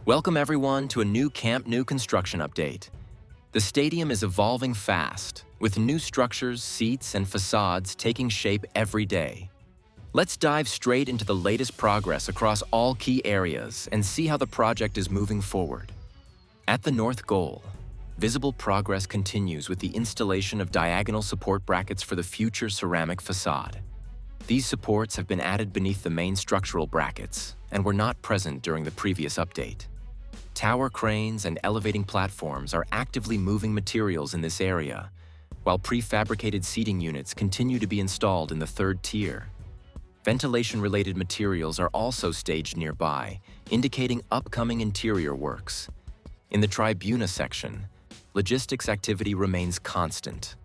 Welcome everyone to a new Camp Nou construction update. The stadium is evolving fast, with new structures, seats, and facades taking shape every day. Let's dive straight into the latest progress across all key areas and see how the project is moving forward. At the north goal, visible progress continues with the installation of diagonal support brackets for the future ceramic facade. These supports have been added beneath the main structural brackets and were not present during the previous update. Tower cranes and elevating platforms are actively moving materials in this area, while prefabricated seating units continue to be installed in the third tier. Ventilation-related materials are also staged nearby, indicating upcoming interior works. In the Tribuna section, logistics activity remains constant.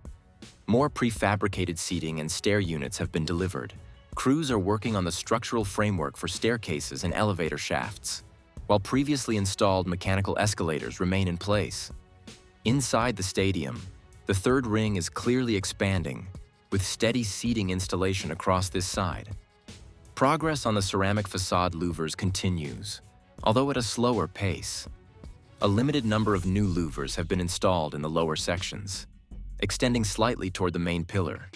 More prefabricated seating and stair units have been delivered. Crews are working on the structural framework for staircases and elevator shafts, while previously installed mechanical escalators remain in place. Inside the stadium, the third ring is clearly expanding, with steady seating installation across this side. Progress on the ceramic facade louvers continues, although at a slower pace. A limited number of new louvers have been installed in the lower sections, extending slightly toward the main pillar.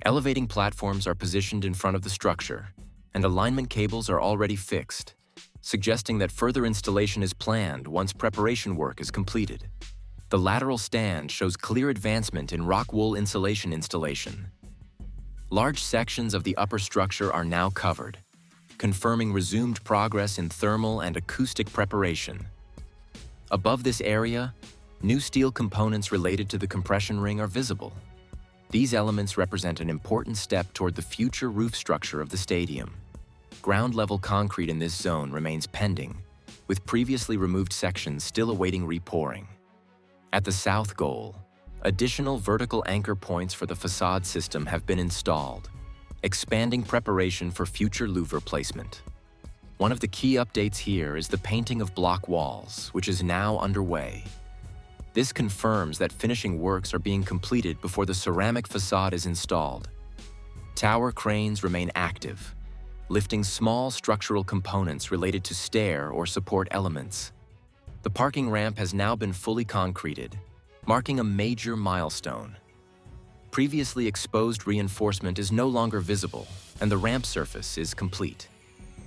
Elevating platforms are positioned in front of the structure, and alignment cables are already fixed, suggesting that further installation is planned once preparation work is completed. The lateral stand shows clear advancement in rock wool insulation installation. Large sections of the upper structure are now covered, confirming resumed progress in thermal and acoustic preparation. Above this area, new steel components related to the compression ring are visible. These elements represent an important step toward the future roof structure of the stadium. Ground-level concrete in this zone remains pending, with previously removed sections still awaiting repouring. At the south goal, additional vertical anchor points for the facade system have been installed, expanding preparation for future louver placement. One of the key updates here is the painting of block walls, which is now underway. This confirms that finishing works are being completed before the ceramic facade is installed. Tower cranes remain active, lifting small structural components related to stair or support elements. The parking ramp has now been fully concreted, marking a major milestone. Previously exposed reinforcement is no longer visible, and the ramp surface is complete.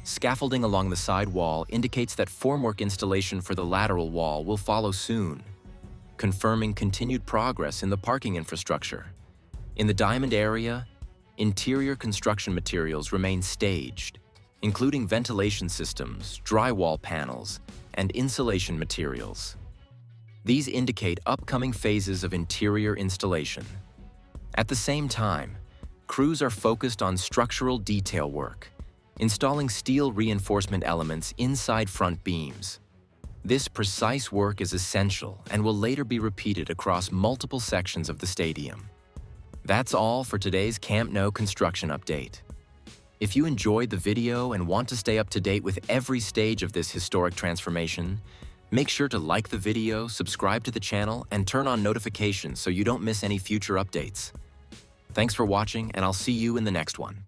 Scaffolding along the side wall indicates that formwork installation for the lateral wall will follow soon, confirming continued progress in the parking infrastructure. In the diamond area, interior construction materials remain staged, including ventilation systems, drywall panels, and insulation materials. These indicate upcoming phases of interior installation. At the same time, crews are focused on structural detail work, installing steel reinforcement elements inside front beams. This precise work is essential and will later be repeated across multiple sections of the stadium. That's all for today's Camp Nou construction update. If you enjoyed the video and want to stay up to date with every stage of this historic transformation, make sure to like the video, subscribe to the channel, and turn on notifications so you don't miss any future updates. Thanks for watching, and I'll see you in the next one.